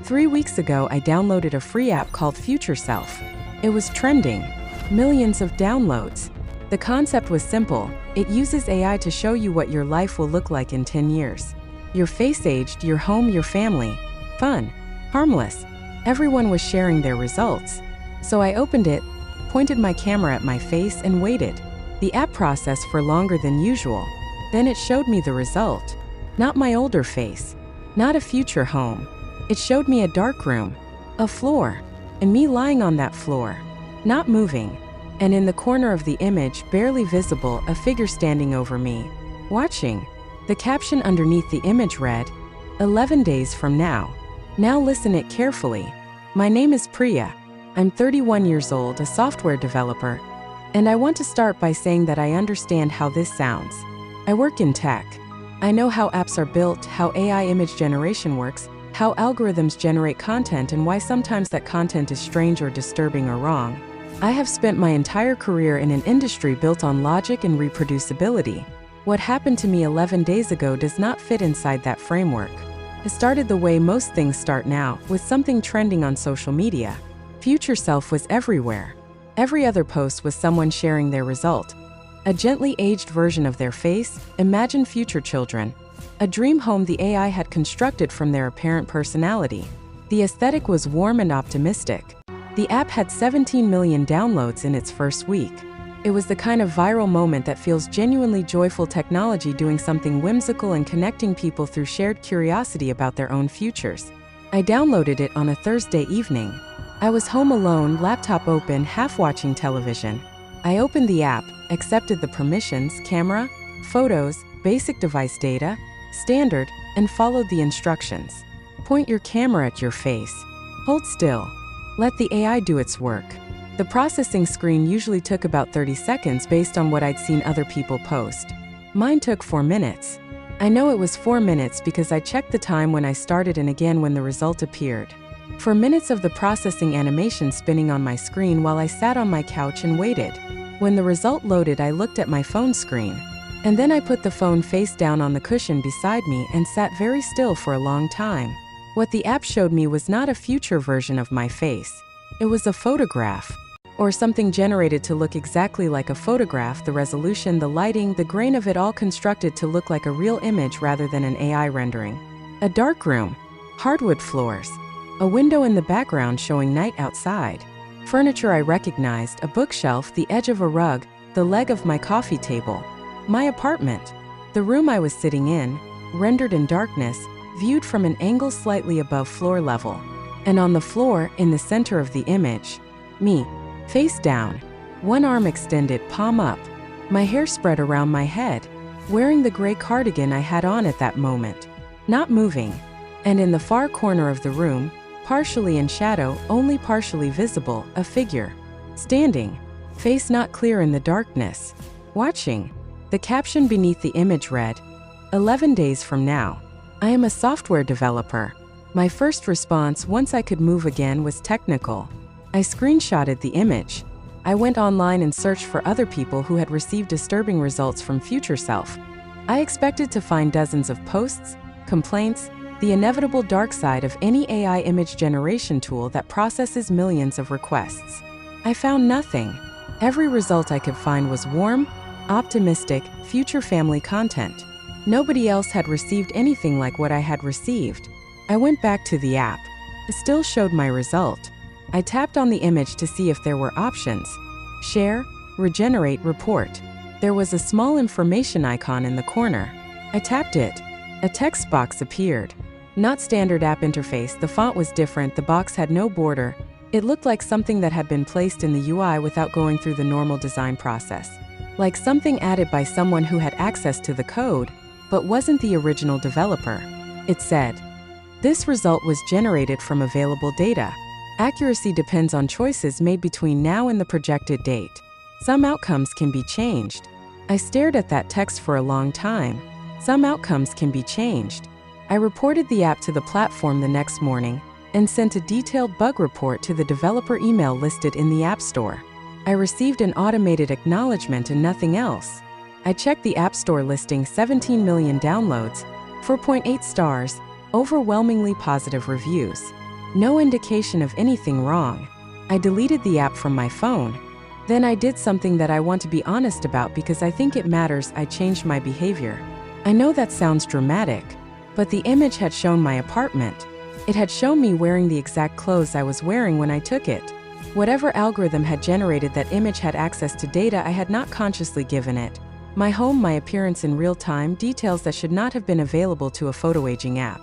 3 weeks ago, I downloaded a free app called Future Self. It was trending, millions of downloads. The concept was simple. It uses AI to show you what your life will look like in 10 years. Your face aged, your home, your family. Fun, harmless. Everyone was sharing their results. So I opened it, pointed my camera at my face, and waited. The app processed for longer than usual. Then it showed me the result. Not my older face, not a future home. It showed me a dark room, a floor, and me lying on that floor, not moving. And in the corner of the image, barely visible, a figure standing over me, watching. The caption underneath the image read, 11 days from now. Now listen it carefully. My name is Priya. I'm 31 years old, a software developer. And I want to start by saying that I understand how this sounds. I work in tech. I know how apps are built, how AI image generation works, how algorithms generate content, and why sometimes that content is strange or disturbing or wrong. I have spent my entire career in an industry built on logic and reproducibility. What happened to me 11 days ago does not fit inside that framework. It started the way most things start now, with something trending on social media. Future Self was everywhere. Every other post was someone sharing their result. A gently aged version of their face, imagine future children. A dream home the AI had constructed from their apparent personality. The aesthetic was warm and optimistic. The app had 17 million downloads in its first week. It was the kind of viral moment that feels genuinely joyful, technology doing something whimsical and connecting people through shared curiosity about their own futures. I downloaded it on a Thursday evening. I was home alone, laptop open, half watching television. I opened the app, accepted the permissions, camera, photos, basic device data, standard, and followed the instructions. Point your camera at your face. Hold still. Let the AI do its work. The processing screen usually took about 30 seconds based on what I'd seen other people post. Mine took 4 minutes. I know it was 4 minutes because I checked the time when I started and again when the result appeared. 4 minutes of the processing animation spinning on my screen while I sat on my couch and waited. When the result loaded, I looked at my phone screen. And then I put the phone face down on the cushion beside me and sat very still for a long time. What the app showed me was not a future version of my face. It was a photograph, or something generated to look exactly like a photograph. The resolution, the lighting, the grain of it all constructed to look like a real image rather than an AI rendering. A dark room, hardwood floors, a window in the background showing night outside. Furniture I recognized, a bookshelf, the edge of a rug, the leg of my coffee table. My apartment, the room I was sitting in, rendered in darkness, viewed from an angle slightly above floor level. And on the floor, in the center of the image, me, face down, one arm extended, palm up, my hair spread around my head, wearing the gray cardigan I had on at that moment, not moving. And in the far corner of the room, partially in shadow, only partially visible, a figure, standing, face not clear in the darkness, watching. The caption beneath the image read, 11 days from now. I am a software developer. My first response, once I could move again, was technical. I screenshotted the image. I went online and searched for other people who had received disturbing results from Future Self. I expected to find dozens of posts, complaints, the inevitable dark side of any AI image generation tool that processes millions of requests. I found nothing. Every result I could find was warm, optimistic, future family content. Nobody else had received anything like what I had received. I went back to the app. It still showed my result. I tapped on the image to see if there were options. Share, regenerate, report. There was a small information icon in the corner. I tapped it. A text box appeared. Not standard app interface, the font was different, the box had no border. It looked like something that had been placed in the UI without going through the normal design process. Like something added by someone who had access to the code, but wasn't the original developer. It said, "This result was generated from available data. Accuracy depends on choices made between now and the projected date. Some outcomes can be changed." I stared at that text for a long time. Some outcomes can be changed. I reported the app to the platform the next morning and sent a detailed bug report to the developer email listed in the App Store. I received an automated acknowledgement and nothing else. I checked the App Store listing, 17 million downloads, 4.8 stars, overwhelmingly positive reviews. No indication of anything wrong. I deleted the app from my phone. Then I did something that I want to be honest about because I think it matters. I changed my behavior. I know that sounds dramatic, but the image had shown my apartment. It had shown me wearing the exact clothes I was wearing when I took it. Whatever algorithm had generated that image had access to data I had not consciously given it. My home, my appearance in real time, details that should not have been available to a photo aging app.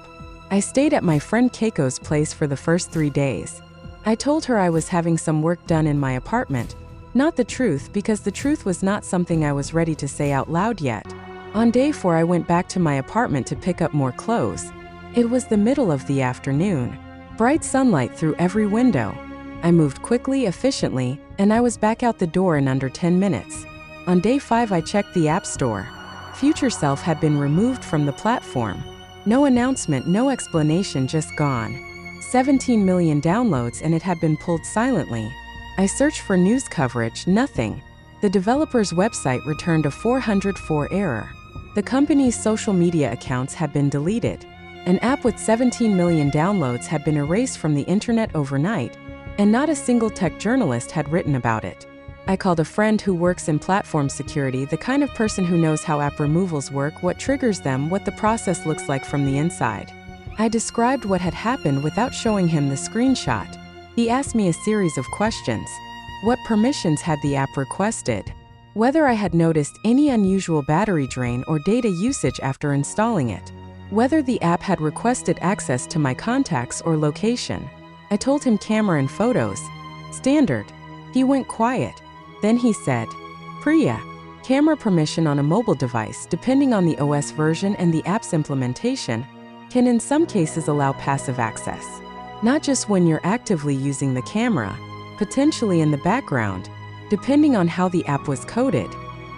I stayed at my friend Keiko's place for the first 3 days. I told her I was having some work done in my apartment. Not the truth, because the truth was not something I was ready to say out loud yet. On day 4, I went back to my apartment to pick up more clothes. It was the middle of the afternoon. Bright sunlight through every window. I moved quickly, efficiently, and I was back out the door in under 10 minutes. On day 5, I checked the App Store. Future Self had been removed from the platform. No announcement, no explanation, just gone. 17 million downloads, and it had been pulled silently. I searched for news coverage, nothing. The developer's website returned a 404 error. The company's social media accounts had been deleted. An app with 17 million downloads had been erased from the internet overnight, and not a single tech journalist had written about it. I called a friend who works in platform security, the kind of person who knows how app removals work, what triggers them, what the process looks like from the inside. I described what had happened without showing him the screenshot. He asked me a series of questions. What permissions had the app requested? Whether I had noticed any unusual battery drain or data usage after installing it. Whether the app had requested access to my contacts or location. I told him camera and photos. Standard. He went quiet. Then he said, Priya, camera permission on a mobile device, depending on the OS version and the app's implementation, can in some cases allow passive access. Not just when you're actively using the camera, potentially in the background, depending on how the app was coded.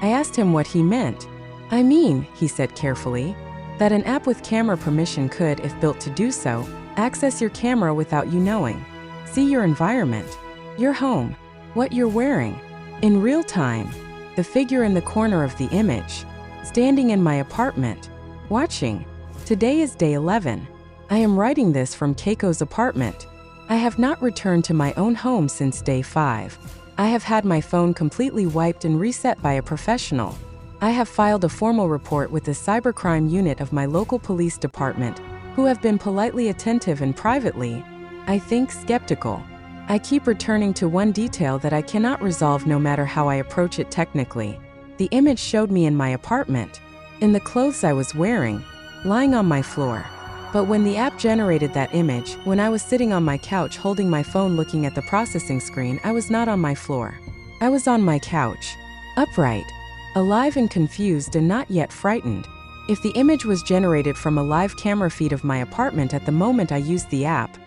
I asked him what he meant. I mean, he said carefully, that an app with camera permission could, if built to do so, access your camera without you knowing. See your environment, your home, what you're wearing, in real time, the figure in the corner of the image, standing in my apartment, watching. Today is day 11. I am writing this from Keiko's apartment. I have not returned to my own home since day 5. I have had my phone completely wiped and reset by a professional. I have filed a formal report with the cybercrime unit of my local police department, who have been politely attentive and privately, I think, skeptical. I keep returning to one detail that I cannot resolve no matter how I approach it technically. The image showed me in my apartment, in the clothes I was wearing, lying on my floor. But when the app generated that image, when I was sitting on my couch holding my phone looking at the processing screen, I was not on my floor. I was on my couch, upright, alive and confused and not yet frightened. If the image was generated from a live camera feed of my apartment at the moment I used the app,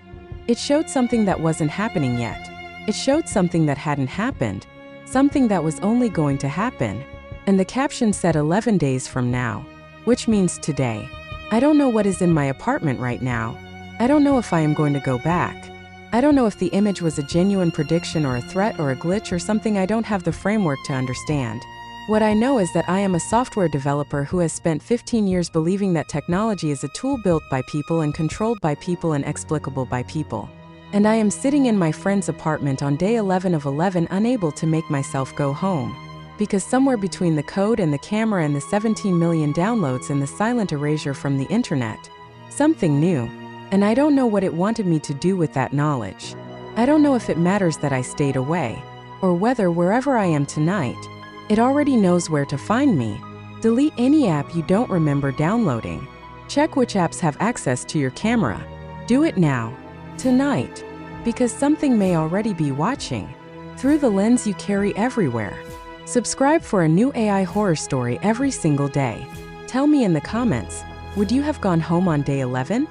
it showed something that wasn't happening yet. It showed something that hadn't happened, something that was only going to happen. And the caption said 11 days from now, which means today. I don't know what is in my apartment right now. I don't know if I am going to go back. I don't know if the image was a genuine prediction or a threat or a glitch or something I don't have the framework to understand. What I know is that I am a software developer who has spent 15 years believing that technology is a tool built by people and controlled by people and explicable by people. And I am sitting in my friend's apartment on day 11 of 11, unable to make myself go home. Because somewhere between the code and the camera and the 17 million downloads and the silent erasure from the internet, something new. And I don't know what it wanted me to do with that knowledge. I don't know if it matters that I stayed away, or whether wherever I am tonight, it already knows where to find me. Delete any app you don't remember downloading. Check which apps have access to your camera. Do it now, tonight, because something may already be watching, through the lens you carry everywhere. Subscribe for a new AI horror story every single day. Tell me in the comments, would you have gone home on day 11?